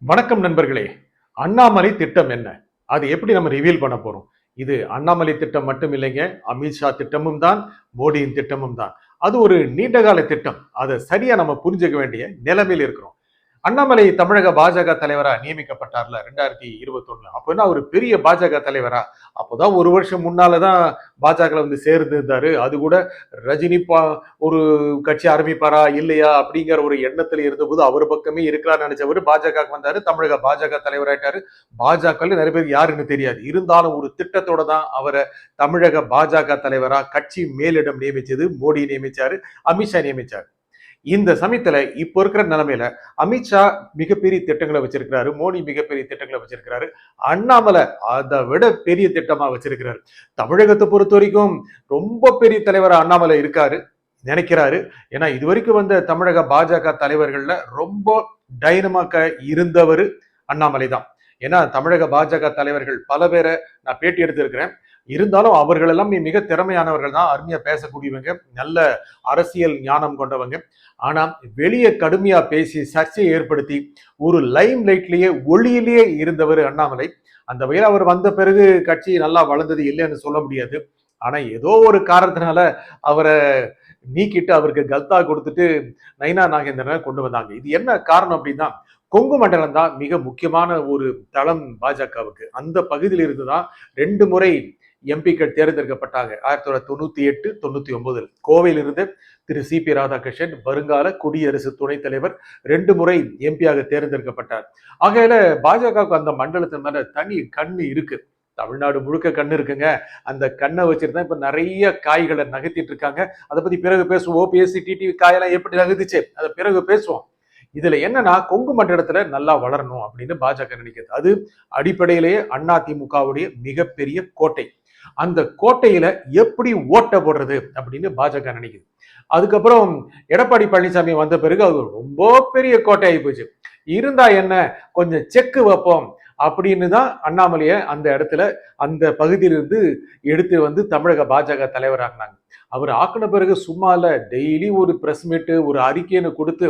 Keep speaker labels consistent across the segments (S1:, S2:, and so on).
S1: வணக்கம் நண்பர்களே. அண்ணாமலை திட்டம் என்ன? அது எப்படி நம்ம ரிவீல் பண்ண போறோம்? இது அண்ணாமலை திட்டம் மட்டும் இல்லைங்க. அமித்ஷா திட்டமும் தான், மோடியின் திட்டமும் தான். அது ஒரு நீண்டகால திட்டம். அதை சரியா நம்ம புரிஞ்சுக்க வேண்டிய நிலைமையில் இருக்கிறோம். அண்ணாமலை தமிழக பாஜக தலைவரா நியமிக்கப்பட்டார்ல 2021. அப்ப என்ன ஒரு பெரிய பாஜக தலைவரா? அப்போதான் ஒரு வருஷம் முன்னாலதான் பாஜக வந்து சேர்ந்து இருந்தாரு. அது கூட ரஜினி ஒரு கட்சி ஆரம்பிப்பாரா இல்லையா அப்படிங்கிற ஒரு எண்ணத்துல இருந்தபோது அவர் பக்கமே இருக்கலாம்னு நினைச்சவர் பாஜக வந்தாரு. தமிழக பாஜக தலைவராயிட்டாரு. பாஜக நிறைய பேருக்கு யாருன்னு தெரியாது. இருந்தாலும் ஒரு திட்டத்தோட தான் அவரை தமிழக பாஜக தலைவரா கட்சி மேலிடம் நியமிச்சது. மோடி நியமிச்சாரு, அமித்ஷா நியமிச்சாரு. இந்த சமயத்துல இப்ப இருக்கிற நிலைமையில அமித்ஷா மிகப்பெரிய திட்டங்களை வச்சிருக்கிறாரு, மோடி மிகப்பெரிய திட்டங்களை வச்சிருக்கிறாரு, அண்ணாமலை அதை விட பெரிய திட்டமா வச்சிருக்கிறாரு. தமிழகத்தை பொறுத்த வரைக்கும் ரொம்ப பெரிய தலைவர் அண்ணாமலை இருக்காரு நினைக்கிறாரு. ஏன்னா இதுவரைக்கும் வந்த தமிழக பாஜக தலைவர்கள்ல ரொம்ப டைனமாக்க இருந்தவர் அண்ணாமலை தான். ஏன்னா தமிழக பாஜக தலைவர்கள் பல பேரை நான் பேட்டி எடுத்திருக்கிறேன். இருந்தாலும் அவர்கள் எல்லாம் மிக திறமையானவர்கள் தான், அருமையா பேசக்கூடியவங்க, நல்ல அரசியல் ஞானம் கொண்டவங்க. ஆனா வெளியே கடுமையா பேசி சர்ச்சையை ஏற்படுத்தி ஒரு லைம் லைட்லயே ஒளியிலேயே இருந்தவர் அண்ணாமலை. அந்த வகையில் அவர் வந்த பிறகு கட்சி நல்லா வளர்ந்தது இல்லைன்னு சொல்ல முடியாது. ஆனா ஏதோ ஒரு காரணத்தினால அவரை நீக்கிட்டு அவருக்கு கல்தா கொடுத்துட்டு நைனா நாகேந்திரனை கொண்டு வந்தாங்க. இது என்ன காரணம் அப்படின்னா, கொங்கு மண்டலம் தான் மிக முக்கியமான ஒரு தளம் பாஜகவுக்கு. அந்த பகுதியில் இருந்துதான் 2 முறை எம்பிக்கள் தேர்ந்தெடுக்கப்பட்டாங்க. 1998, 99. கோவையில் இருந்து திரு சி.பி. ராதாகிருஷ்ணன் வருங்கால குடியரசு துணைத் தலைவர் 2 முறை எம்பியாக தேர்ந்தெடுக்கப்பட்டார். ஆகையில பாஜகவுக்கு அந்த மண்டலத்தின் மேல தனி கண்ணு இருக்கு. தமிழ்நாடு முழுக்க கண்ணு இருக்குங்க. அந்த கண்ணை வச்சுட்டு தான் இப்ப நிறைய காய்களை நகர்த்திட்டு இருக்காங்க. அதை பத்தி பிறகு பேசுவோம். ஓபிஎஸ்சி டிடிவி காயெல்லாம் எப்படி நகர்த்துச்சு அதை பிறகு பேசுவோம். இதுல என்னன்னா கொங்கு மண்டலத்துல நல்லா வளரணும் அப்படின்னு பாஜக நினைக்கிறது. அது அடிப்படையிலேயே அதிமுகவுடைய மிகப்பெரிய கோட்டை. அந்த கோட்டையில எப்படி ஓட்ட போடுறது அப்படின்னு பாஜக நினைக்குது. அதுக்கப்புறம் எடப்பாடி பழனிசாமி வந்த பிறகு அது ரொம்ப பெரிய கோட்டை ஆகி போச்சு. இருந்தா என்ன, கொஞ்சம் செக்கு வைப்போம் அப்படின்னு தான் அண்ணாமலையை அந்த இடத்துல அந்த பகுதியிலிருந்து எடுத்து வந்து தமிழக பாஜக தலைவராகினாங்க. அவர் ஆக்கின பிறகு சும்மா இல்ல, டெய்லி ஒரு பிரஸ் மீட்டு ஒரு அறிக்கைன்னு கொடுத்து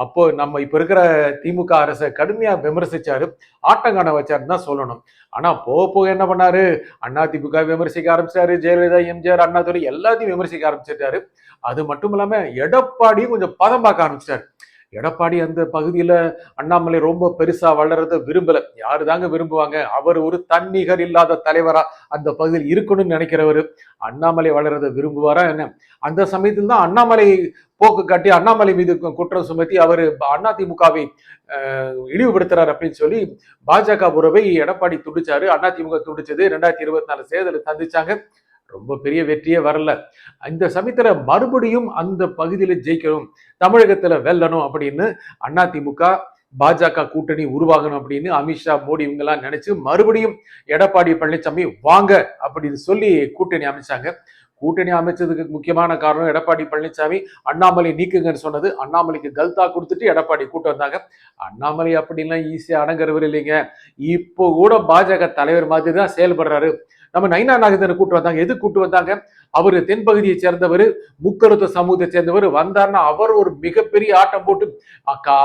S1: அப்போ நம்ம இப்ப இருக்கிற திமுக அரசை கடுமையா விமர்சிச்சாரு, ஆட்டங்கான வச்சாருன்னு தான் சொல்லணும். ஆனா போக போக என்ன பண்ணாரு, அதிமுக விமர்சிக்க ஆரம்பிச்சாரு, ஜெயலலிதா, எம்ஜிஆர், அண்ணாதுரை எல்லாத்தையும் விமர்சிக்க ஆரம்பிச்சிட்டாரு. அது மட்டும் இல்லாம எடப்பாடியும் கொஞ்சம் பதம் பார்க்க ஆரம்பிச்சிட்டாரு. எடப்பாடி அந்த பகுதியில அண்ணாமலை ரொம்ப பெருசா வளர்றத விரும்பல. யாரு தாங்க விரும்புவாங்க? அவர் ஒரு தன்னிகர் இல்லாத தலைவரா அந்த பகுதியில் இருக்கணும்னு நினைக்கிறவரு அண்ணாமலை வளர்றத விரும்புவாரா என்ன? அந்த சமயத்தில் தான் அண்ணாமலை போக்கு காட்டி அண்ணாமலை மீது குற்றம் சுமத்தி அவரு அதிமுகவை இழிவுபடுத்துறாரு அப்படின்னு சொல்லி பாஜக உறவை எடப்பாடி துடிச்சாரு. அதிமுக துடிச்சது. 2024 தேர்தலை சந்திச்சாங்க. ரொம்ப பெரிய வெற்றியே வரல. இந்த சமயத்துல மறுபடியும் அந்த பகுதியில ஜெயிக்கணும், தமிழகத்துல வெல்லணும் அப்படின்னு அதிமுக பாஜக கூட்டணி உருவாகணும் அப்படின்னு அமித்ஷா, மோடி இவங்க எல்லாம் நினைச்சு மறுபடியும் எடப்பாடி பழனிசாமி வாங்க அப்படின்னு சொல்லி கூட்டணி அமைச்சாங்க. கூட்டணி அமைச்சதுக்கு முக்கியமான காரணம் எடப்பாடி பழனிசாமி அண்ணாமலை நீக்குங்கன்னு சொன்னது. அண்ணாமலைக்கு கல்தா கொடுத்துட்டு எடப்பாடி கூட்டு வந்தாங்க. அண்ணாமலை அப்படின்லாம் ஈஸியா அடங்குறவர் இல்லைங்க. இப்போ கூட பாஜக தலைவர் மாதிரி தான் செயல்படுறாரு. நம்ம நைனா நாகேந்திரன் கூட்டு வந்தாங்க. எது கூட்டு வந்தாங்க? அவரு தென்பகுதியை சேர்ந்தவர், முக்கருத்த சமூகத்தை சேர்ந்தவர். வந்தார்னா அவர் ஒரு மிகப்பெரிய ஆட்டம் போட்டு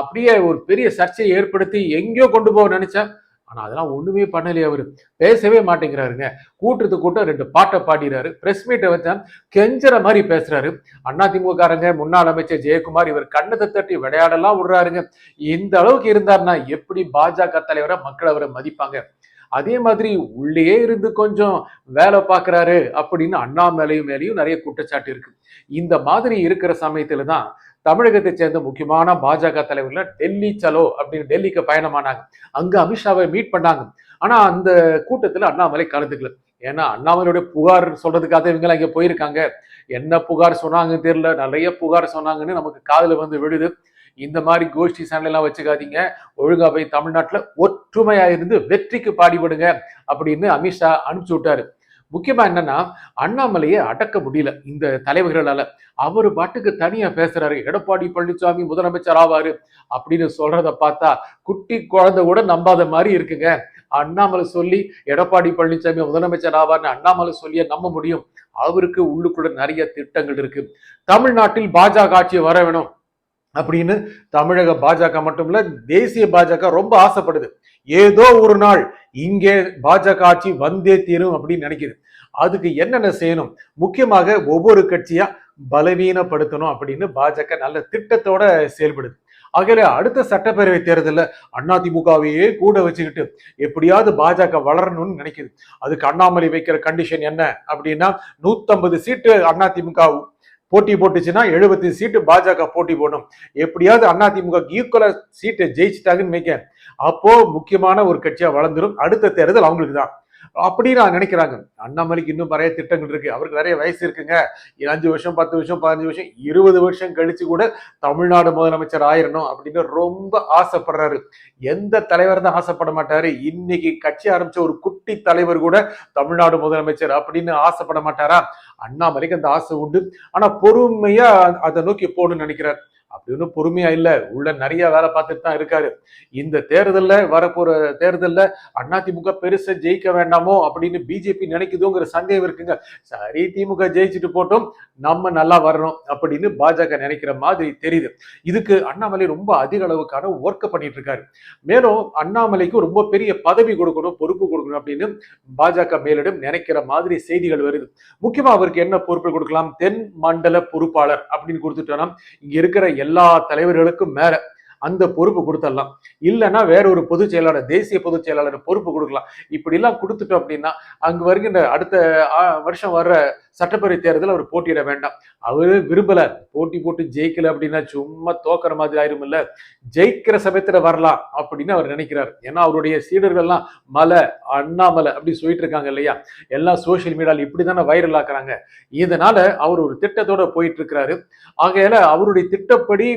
S1: அப்படியே ஒரு பெரிய சர்ச்சையை ஏற்படுத்தி எங்கேயோ கொண்டு போக நினைச்சேன். ஆனா அதெல்லாம் ஒண்ணுமே பண்ணலையே. அவரு பேசவே மாட்டேங்கிறாருங்க. கூட்டத்துக்கு கூட்டம் 2 பாட்டை பாடிறாரு. பிரஸ் மீட்டை வச்சா கெஞ்சற மாதிரி பேசுறாரு. அதிமுககாரங்க முன்னாள் அமைச்சர் ஜெயக்குமார் இவர் கண்ணத்தை தட்டி விளையாடலாம் விடுறாருங்க. இந்த அளவுக்கு இருந்தாருன்னா எப்படி பாஜக தலைவரை மக்கள் அவரை மதிப்பாங்க? அதே மாதிரி உள்ளே இருந்து கொஞ்சம் வேலை பார்க்கிறாரு அப்படின்னு அண்ணாமலை மேலேயும் நிறைய குற்றச்சாட்டு இருக்கு. இந்த மாதிரி இருக்கிற சமயத்துல தான் தமிழகத்தை சேர்ந்த முக்கியமான பாஜக தலைவர்கள் டெல்லி சலோ அப்படின்னு டெல்லிக்கு பயணமானாங்க. அங்க அமித்ஷாவை மீட் பண்ணாங்க. ஆனா அந்த கூட்டத்துல அண்ணாமலை கலந்துக்கல. ஏன்னா அண்ணாமலையோட புகார் சொல்றதுக்காக இவங்க இங்க போயிருக்காங்க. என்ன புகார் சொன்னாங்கன்னு தெரியல, நிறைய புகார் சொன்னாங்கன்னு நமக்கு காதுல வந்து விழுது. இந்த மாதிரி கோஷ்டி சண்டை எல்லாம் வச்சுக்காதீங்க, ஒழுங்கா போய் தமிழ்நாட்டுல ஒற்றுமையா இருந்து வெற்றிக்கு பாடுபடுங்க அப்படின்னு அமித்ஷா அனுப்பிச்சு விட்டாரு. முக்கியமா என்னன்னா அண்ணாமலையை அடக்க முடியல இந்த தலைவர்களால. அவரு பாட்டுக்கு தனியா பேசுறாரு. எடப்பாடி பழனிசாமி முதலமைச்சர் ஆவாரு அப்படின்னு சொல்றத பார்த்தா குட்டி குழந்தை கூட நம்பாத மாதிரி இருக்குங்க. அண்ணாமலை சொல்லி எடப்பாடி பழனிசாமி முதலமைச்சர் ஆவார்னு அண்ணாமலை சொல்லிய நம்ப முடியும்? அவருக்கு உள்ளுக்குள்ள நிறைய திட்டங்கள் இருக்கு. தமிழ்நாட்டில் பாஜக ஆட்சி வர வேணும், அப்படின்னு தமிழக பாஜக மட்டும் இல்ல, தேசிய பாஜக ரொம்ப ஆசைப்படுது. ஏதோ ஒரு நாள் இங்கே பாஜக ஆட்சி வந்தே தீரும் அப்படின்னு நினைக்குது. அதுக்கு என்னென்ன செய்யணும், முக்கியமாக ஒவ்வொரு கட்சியா பலவீனப்படுத்தணும் அப்படின்னு பாஜக நல்ல திட்டத்தோட செயல்படுது. ஆகவே அடுத்த சட்டப்பேரவை தேர்தலில் அதிமுகவையே கூட வச்சுக்கிட்டு எப்படியாவது பாஜக வளரணும்னு நினைக்குது. அதுக்கு அண்ணாமலை வைக்கிற கண்டிஷன் என்ன அப்படின்னா, 150 சீட்டு அதிமுக போட்டி போட்டுச்சுன்னா 70 சீட்டு பாஜக போட்டி போடும். எப்படியாவது அதிமுக ஈக்குவலா சீட்டை ஜெயிச்சுட்டாங்கன்னு வைக்க, அப்போ முக்கியமான ஒரு கட்சியா வளர்ந்துடும். அடுத்த தேர்தல் அவங்களுக்கு தான் அப்படின்னு நான் நினைக்கிறாங்க. அண்ணாமலைக்கு இன்னும் நிறைய திட்டங்கள் இருக்கு. அவருக்கு நிறைய வயசு இருக்குங்க. 5 வருஷம் 10 வருஷம் 15 வருஷம் 20 வருஷம் கழிச்சு கூட தமிழ்நாடு முதலமைச்சர் ஆயிரணும் அப்படின்னு ரொம்ப ஆசைப்படுறாரு. எந்த தலைவர் தான் ஆசைப்பட மாட்டாரு? இன்னைக்கு கட்சி ஆரம்பிச்ச ஒரு குட்டி தலைவர் கூட தமிழ்நாடு முதலமைச்சர் அப்படின்னு ஆசைப்பட மாட்டாரா? அண்ணாமலைக்கு அந்த ஆசை உண்டு. ஆனா பொறுமையா அதை நோக்கி போகணும்னு நினைக்கிறார். அப்படின்னு பொறுமையா இல்ல, உள்ள நிறைய வேலை பார்த்துட்டு தான் இருக்காரு. இந்த தேர்தலில் வரப்போற தேர்தலில் அதிமுக பெருசா ஜெயிக்க வேண்டாமோ அப்படின்னு பிஜேபி நினைக்குதோங்கிற சந்தேகம் இருக்குங்க. சரி, திமுக ஜெயிச்சுட்டு போட்டோம், நம்ம நல்லா வரணும் அப்படின்னு பாஜக நினைக்கிற மாதிரி தெரியுது. இதுக்கு அண்ணாமலை ரொம்ப அதிக அளவுக்கான ஒர்க் பண்ணிட்டு இருக்காரு. மேலும் அண்ணாமலைக்கு ரொம்ப பெரிய பதவி கொடுக்கணும், பொறுப்பு கொடுக்கணும் அப்படின்னு பாஜக மேலிடம் நினைக்கிற மாதிரி செய்திகள் வருது. முக்கியமா அவருக்கு என்ன பொறுப்பு கொடுக்கலாம்? தென் மண்டல பொறுப்பாளர் அப்படின்னு கொடுத்துட்டோம்னா இங்க இருக்கிற எல்லா தலைவர்களுக்கும் மேல அந்த பொறுப்பு கொடுத்துடலாம். இல்லைன்னா வேற ஒரு பொதுச் செயலாளர், தேசிய பொதுச் செயலாளர் பொறுப்பு கொடுக்கலாம். இப்படி எல்லாம் கொடுத்துட்டோம் அப்படின்னா அங்கு வருகின்ற அடுத்த வருஷம் வர்ற சட்டப்பேரவை தேர்தல் அவர் போட்டியிட வேண்டாம். அவரு விரும்பல. போட்டி போட்டு ஜெயிக்கல அப்படின்னா சும்மா தோக்கிற மாதிரி ஆயிரும் இல்ல, ஜெயிக்கிற சமயத்துல வரலாம் அப்படின்னு அவர் நினைக்கிறார். ஏன்னா அவருடைய சீடர்கள்லாம் மலை அண்ணாமலை அப்படி சொல்லிட்டு இருக்காங்க இல்லையா, எல்லாம் சோசியல் மீடியால இப்படிதானே வைரல் ஆக்குறாங்க. இதனால அவர் ஒரு திட்டத்தோட போயிட்டு இருக்கிறாரு. ஆகையால அவருடைய திட்டப்படி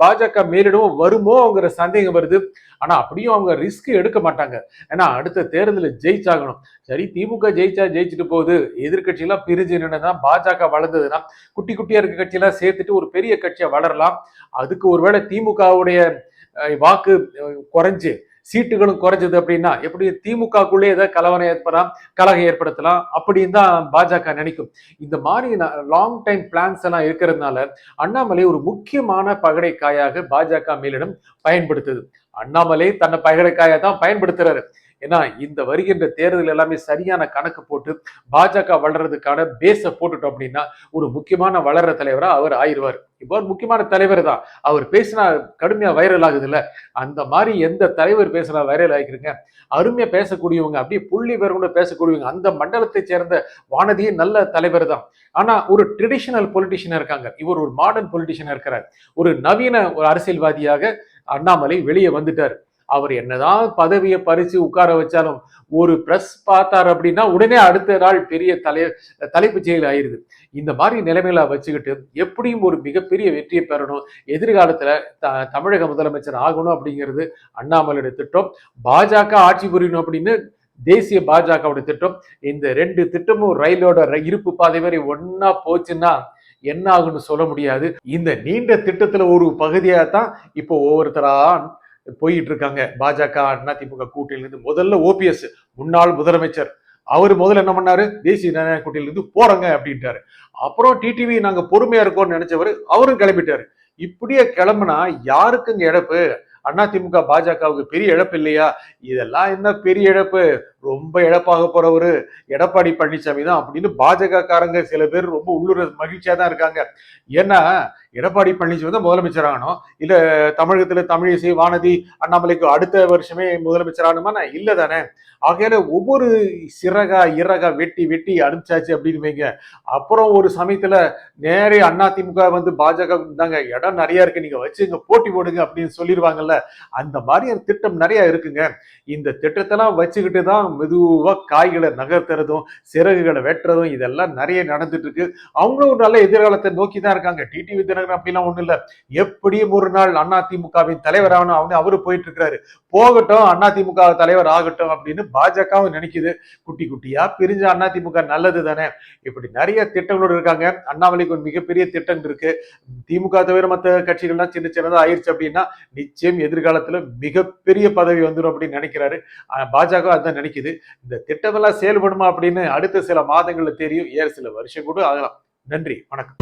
S1: பாஜக மேலிடமும் வருமோங்கிற சந்தேகம் வருது. ஆனா அப்படியும் அவங்க ரிஸ்க் எடுக்க மாட்டாங்க. ஏன்னா அடுத்த தேர்தலில் ஜெயிச்சாகணும். சரி, திமுக ஜெயிச்சா ஜெயிச்சுட்டு போகுது, எதிர்கட்சியெல்லாம் பிரிஞ்சு நின்றுதான் பாஜக வளர்ந்ததுன்னா குட்டி குட்டியா இருக்க கட்சியெல்லாம் சேர்த்துட்டு ஒரு பெரிய கட்சியா வளரலாம். அதுக்கு ஒருவேளை திமுகவுடைய வாக்கு குறைஞ்சு சீட்டுகளும் குறைஞ்சது அப்படின்னா எப்படி திமுகக்குள்ளே ஏதாவது கலவரம் ஏற்படலாம், கலகம் ஏற்படுத்தலாம் அப்படின்னு தான் பாஜக நினைக்கும். இந்த மாதிரி லாங் டைம் பிளான்ஸ் எல்லாம் இருக்கிறதுனால அண்ணாமலை ஒரு முக்கியமான பகடைக்காயாக பாஜக மேலிடம் பயன்படுத்துது. அண்ணாமலை தன்னை பகடைக்காயா தான் பயன்படுத்துறாரு. ஏன்னா இந்த வருகின்ற தேர்தல் எல்லாமே சரியான கணக்கு போட்டு பாஜக வளர்றதுக்கான பேஸ போட்டுட்டோம் அப்படின்னா ஒரு முக்கியமான வளர்ற தலைவரா அவர் ஆயிடுவார். இப்போ ஒரு முக்கியமான தலைவர் தான். அவர் பேசினா கடுமையா வைரல் ஆகுது இல்ல, அந்த மாதிரி எந்த தலைவர் பேசினா வைரல் ஆகிருங்க. அருமையா பேசக்கூடியவங்க, அப்படியே புள்ளி பேரோட பேசக்கூடியவங்க, அந்த மண்டலத்தை சேர்ந்த வானதியே நல்ல தலைவர் தான். ஆனா ஒரு ட்ரெடிஷனல் பொலிட்டிஷியனா இருக்காங்க, இவர் ஒரு மாடர்ன் பொலிட்டிஷியனா இருக்கிறார். ஒரு நவீன ஒரு அரசியல்வாதியாக அண்ணாமலை வெளியே வந்துட்டார். அவர் என்னதான் பதவியை பறிச்சு உட்கார வச்சாலும் ஒரு பிரஸ் பார்த்தார் அப்படின்னா உடனே அடுத்த நாள் பெரிய தலைப்புச் செய்தி ஆயிருது. இந்த மாதிரி நிலைமையில வச்சுக்கிட்டு எப்படியும் ஒரு மிகப்பெரிய வெற்றியை பெறணும், எதிர்காலத்துல தமிழக முதலமைச்சர் ஆகணும் அப்படிங்கிறது அண்ணாமலையுடைய திட்டம். பாஜக ஆட்சி புரியணும் அப்படின்னு தேசிய பாஜகவுடைய திட்டம். இந்த 2 திட்டமும் ரயிலோட இருப்பு பாதை வரை ஒன்னா போச்சுன்னா என்ன ஆகுன்னு சொல்ல முடியாது. இந்த நீண்ட திட்டத்துல ஒரு பகுதியா தான் இப்போ ஒவ்வொருத்தரா போயிட்டு இருக்காங்க. பாஜக அதிமுக கூட்டணியிலிருந்து முதல்ல ஓபிஎஸ் முன்னாள் முதலமைச்சர், அவர் முதல்ல என்ன பண்ணாரு, தேசிய ஜனநாயக கூட்டணியிலிருந்து போறாங்க அப்படின்ட்டாரு. அப்புறம் டிடிவி நாங்க பொறுமையா இருக்கோம்னு நினைச்சவர் அவரும் கிளம்பிட்டாரு. இப்படியே கிளம்புனா யாருக்குங்க இழப்பு? அதிமுக பாஜகவுக்கு பெரிய இழப்பு இல்லையா? இதெல்லாம் என்ன பெரிய இழப்பு, ரொம்ப இழப்பாக போறவரு எடப்பாடி பழனிசாமி தான் அப்படின்னு பாஜக காரங்க சில பேர் ரொம்ப உள்ளூர் மகிழ்ச்சியா தான் இருக்காங்க. ஏன்னா எடப்பாடி பழனிசாமி தான் முதலமைச்சர் ஆகணும், இல்ல தமிழகத்துல தமிழிசை வானதி அண்ணாமலைக்கு அடுத்த வருஷமே முதலமைச்சர் ஆகணுமா? இல்ல தானே. ஆகையால ஒவ்வொரு சிறகா இறகா வெட்டி வெட்டி அனுப்பிச்சாச்சு அப்படின்னு வைங்க. அப்புறம் ஒரு சமயத்துல நேரே அதிமுக வந்து பாஜக தாங்க இடம் நிறைய இருக்கு, நீங்க வச்சுங்க போட்டி போடுங்க அப்படின்னு சொல்லிடுவாங்கல்ல. அந்த மாதிரி திட்டம் நிறைய இருக்குங்க. இந்த திட்டத்தெல்லாம் வச்சுக்கிட்டு தான் மெதுவா காய்களை நகர்த்துறதும் சிறகுகளை வெட்டுறதும் இதெல்லாம் நிறைய நடந்துட்டு இருக்கு. அவங்களும் ஒரு நல்ல எதிர்காலத்தை நோக்கி தான் இருக்காங்க. டிடிவி தினகரன் அப்படிலாம் ஒண்ணு இல்ல, எப்படியும் ஒரு நாள் அதிமுகவின் தலைவராகணும் அவனு அவரு போயிட்டு இருக்காரு. போகட்டும், அதிமுக தலைவர் ஆகட்டும் அப்படின்னு பாஜகவும் நினைக்குது. குட்டி குட்டியா பிரிஞ்ச அதிமுக நல்லது தானே. இப்படி நிறைய திட்டங்களோடு இருக்காங்க. அண்ணாமலைக்கு ஒரு மிகப்பெரிய திட்டம் இருக்கு. திமுக தவிர மற்ற கட்சிகள்லாம் சின்ன சின்னதா ஆயிடுச்சு அப்படின்னா நிச்சயம் எதிர்காலத்துல மிகப்பெரிய பதவி வந்துடும் அப்படின்னு நினைக்கிறாரு. பாஜக அதான் நினைக்குது. இந்த திட்டம் எல்லாம் செயல்படுமா அப்படின்னு அடுத்த சில மாதங்கள்ல தெரியும், ஏன் சில வருஷம் கூட ஆகலாம். நன்றி, வணக்கம்.